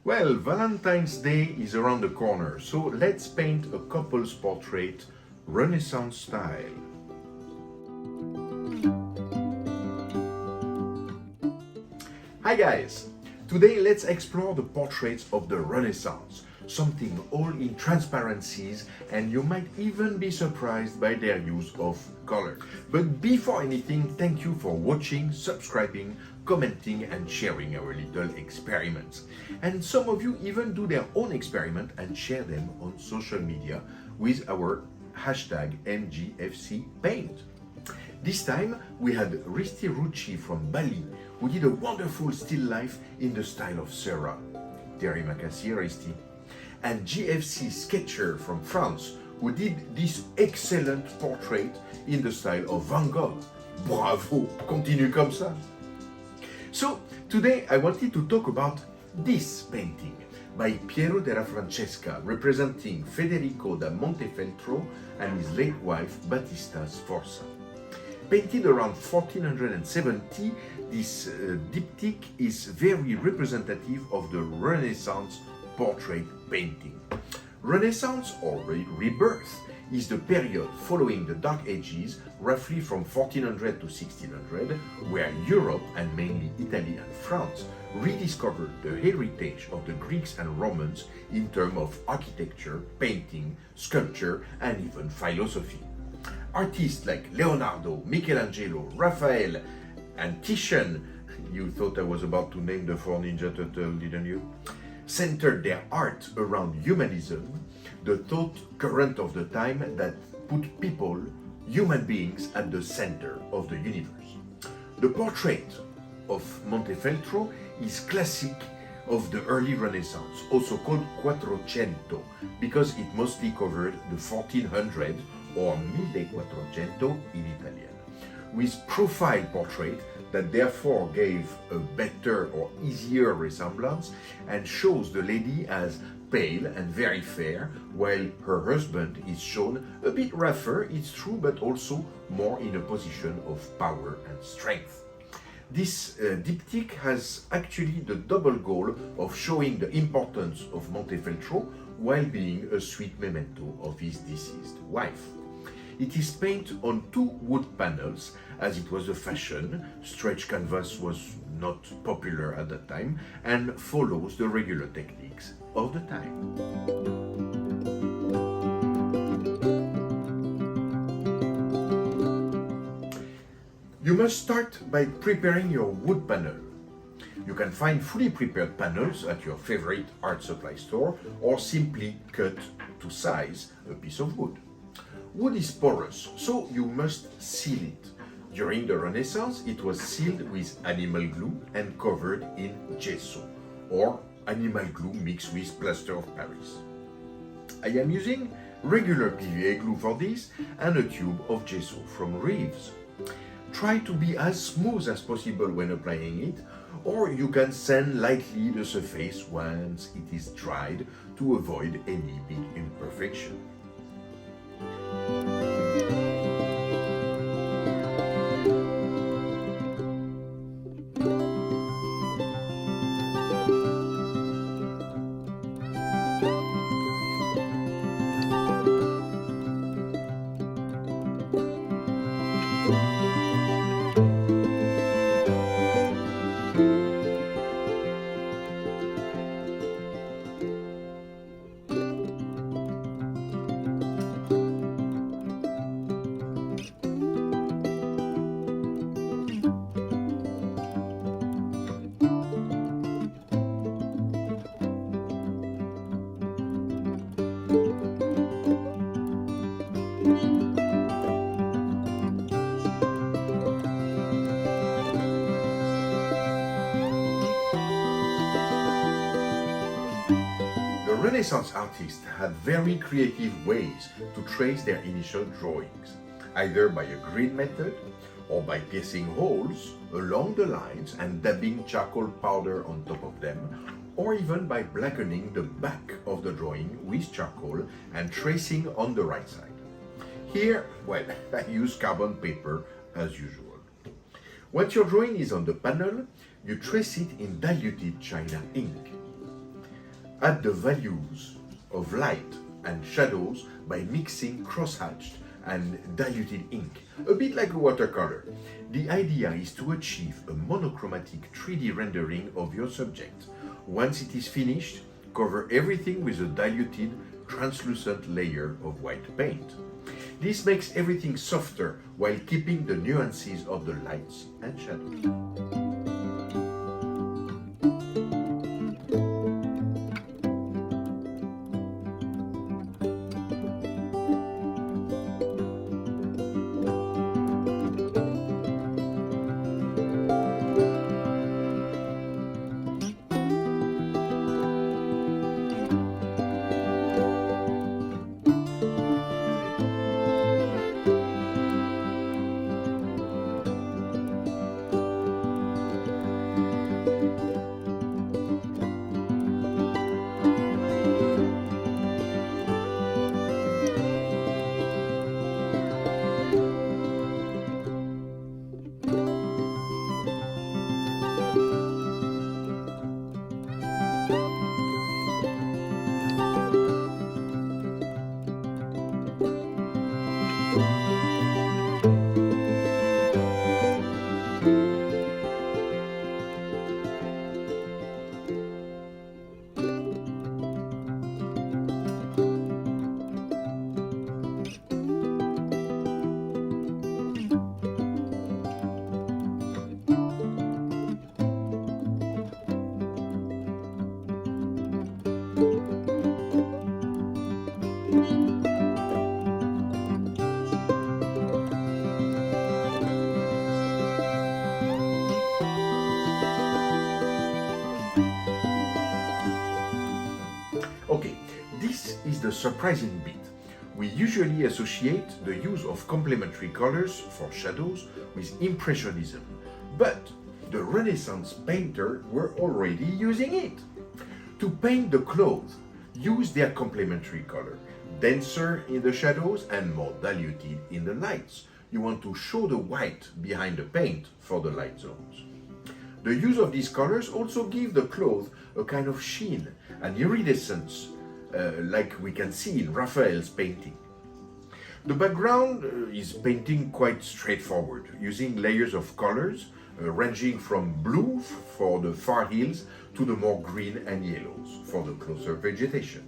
Well, Valentine's Day is around the corner, so let's paint a couple's portrait Renaissance style. Hi guys! Today let's explore the portraits of the Renaissance, something all in transparencies, and you might even be surprised by their use of color. But before anything, thank you for watching, subscribing, commenting and sharing our little experiments. And some of you even do their own experiment and share them on social media with our hashtag MGFCPaint. This time we had Risti Rucci from Bali, who did a wonderful still life in the style of Sarah. Terry Makassi, Risti. And GFC Sketcher from France, who did this excellent portrait in the style of Van Gogh. Bravo! Continue comme ça! So, today I wanted to talk about this painting by Piero della Francesca, representing Federico da Montefeltro and his late wife Battista Sforza. Painted around 1470, this diptych is very representative of the Renaissance portrait painting. Renaissance, or rebirth, is the period following the Dark Ages, roughly from 1400 to 1600, where Europe, and mainly Italy and France, rediscovered the heritage of the Greeks and Romans in terms of architecture, painting, sculpture, and even philosophy. Artists like Leonardo, Michelangelo, Raphael, and Titian, you thought I was about to name the four Ninja Turtles, didn't you? Centered their art around humanism, the thought current of the time that put people, human beings, at the center of the universe. The portrait of Montefeltro is classic of the early Renaissance, also called Quattrocento, because it mostly covered the 1400 or 1400 in Italian, with profile portrait that therefore gave a better or easier resemblance and shows the lady as pale and very fair, while her husband is shown a bit rougher, it's true, but also more in a position of power and strength. This diptych has actually the double goal of showing the importance of Montefeltro while being a sweet memento of his deceased wife. It is painted on two wood panels, as it was a fashion. Stretch canvas was not popular at that time, and follows the regular techniques of the time. You must start by preparing your wood panel. You can find fully prepared panels at your favorite art supply store, or simply cut to size a piece of wood. Wood is porous, so you must seal it. During the Renaissance, it was sealed with animal glue and covered in gesso, or animal glue mixed with plaster of Paris. I am using regular PVA glue for this and a tube of gesso from Reeves. Try to be as smooth as possible when applying it, or you can sand lightly the surface once it is dried to avoid any big imperfection. Renaissance artists had very creative ways to trace their initial drawings, either by a grid method or by piercing holes along the lines and dabbing charcoal powder on top of them, or even by blackening the back of the drawing with charcoal and tracing on the right side. Here, well, I use carbon paper as usual. Once your drawing is on the panel, you trace it in diluted China ink. Add the values of light and shadows by mixing crosshatched and diluted ink, a bit like a watercolor. The idea is to achieve a monochromatic 3D rendering of your subject. Once it is finished, cover everything with a diluted, translucent layer of white paint. This makes everything softer while keeping the nuances of the lights and shadows. Okay, this is the surprising bit. We usually associate the use of complementary colors for shadows with Impressionism, but the Renaissance painters were already using it. To paint the clothes, use their complementary color, denser in the shadows and more diluted in the lights. You want to show the white behind the paint for the light zones. The use of these colors also give the cloth a kind of sheen and iridescence, like we can see in Raphael's painting. The background is painting quite straightforward, using layers of colors ranging from blue for the far hills to the more green and yellows for the closer vegetation.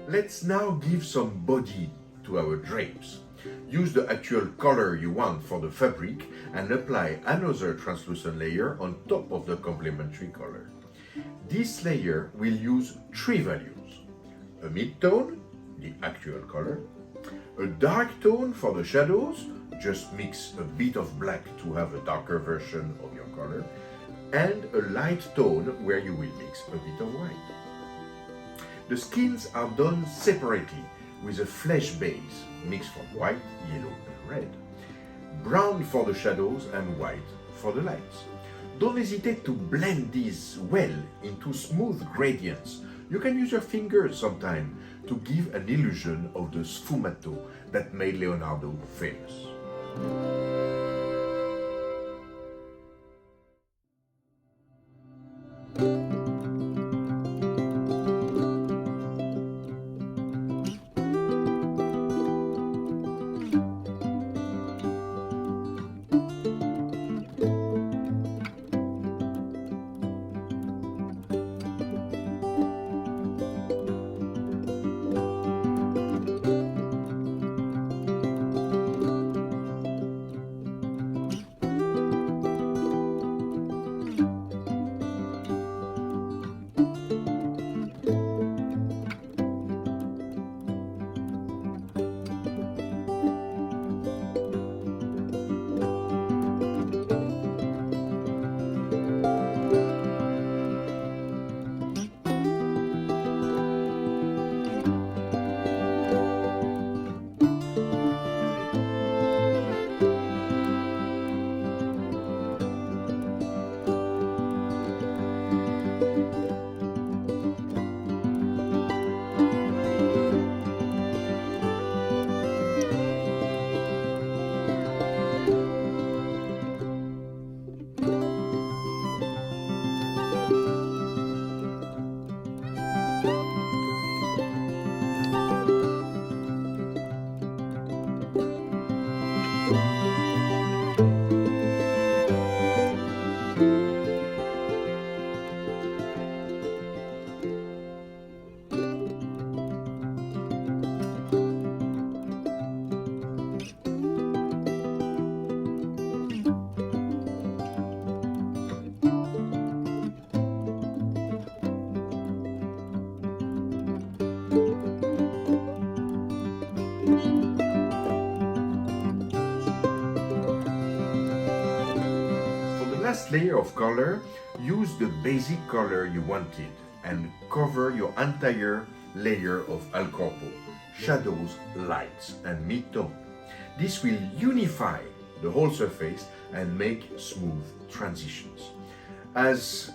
Let's now give some body to our drapes. Use the actual color you want for the fabric and apply another translucent layer on top of the complementary color. This layer will use three values: a mid-tone, the actual color, a dark tone for the shadows, just mix a bit of black to have a darker version of your color, and a light tone where you will mix a bit of white. The skins are done separately with a flesh base mixed from white, yellow and red. Brown for the shadows and white for the lights. Don't hesitate to blend these well into smooth gradients. You can use your fingers sometime to give an illusion of the sfumato that made Leonardo famous. For the last layer of color, use the basic color you wanted and cover your entire layer of Al Corpo, shadows, lights, and mid-tone. This will unify the whole surface and make smooth transitions. As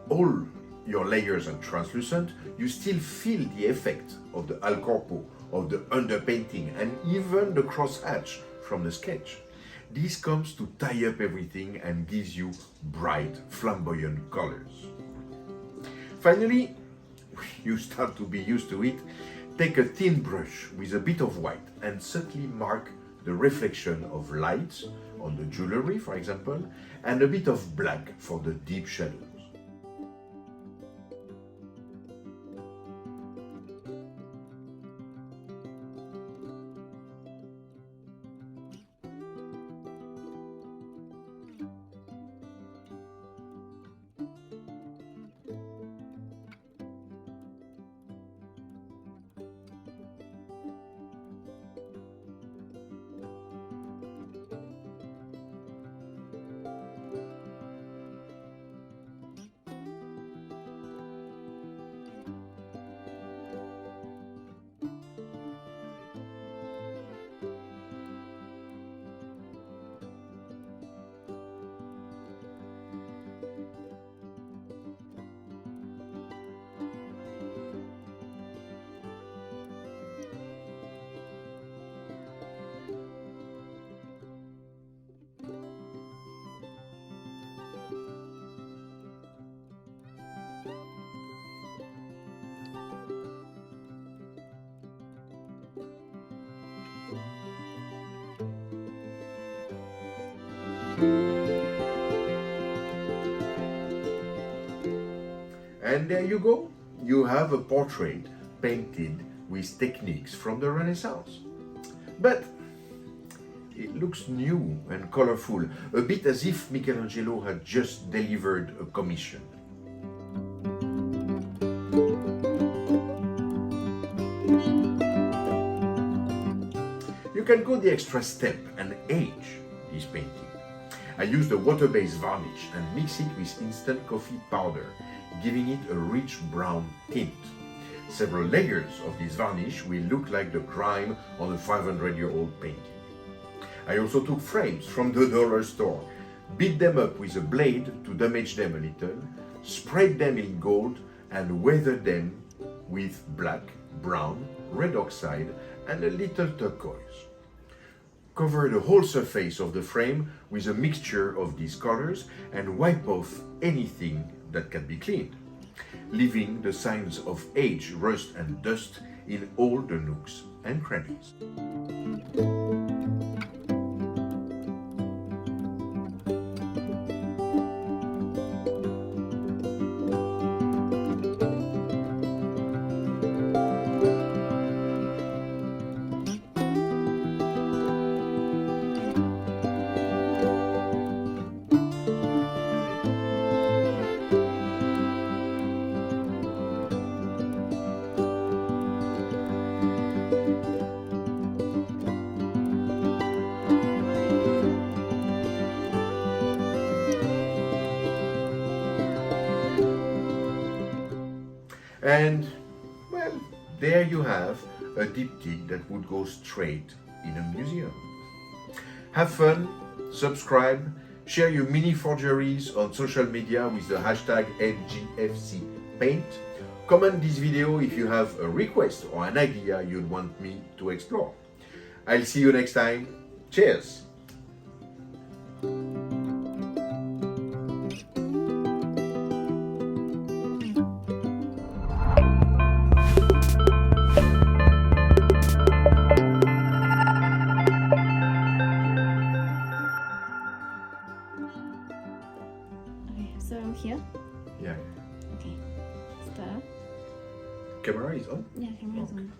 all your layers are translucent, you still feel the effect of the Al Corpo, of the underpainting, and even the crosshatch from the sketch. This comes to tie up everything and gives you bright, flamboyant colors. Finally, you start to be used to it. Take a thin brush with a bit of white and subtly mark the reflection of light on the jewelry, for example, and a bit of black for the deep shadows. And there you go. You have a portrait painted with techniques from the Renaissance. But it looks new and colorful, a bit as if Michelangelo had just delivered a commission. You can go the extra step and age this painting. I used a water-based varnish and mix it with instant coffee powder, giving it a rich brown tint. Several layers of this varnish will look like the grime on a 500-year-old painting. I also took frames from the dollar store, beat them up with a blade to damage them a little, sprayed them in gold, and weathered them with black, brown, red oxide, and a little turquoise. Cover the whole surface of the frame with a mixture of these colors and wipe off anything that can be cleaned, leaving the signs of age, rust, and dust in all the nooks and crannies. And, well, there you have a diptych that would go straight in a museum. Have fun, subscribe, share your mini forgeries on social media with the hashtag NGFCPaint. Comment this video if you have a request or an idea you'd want me to explore. I'll see you next time. Cheers! So I'm here. Yeah. Okay. Start. Camera is on? Yeah, camera's on.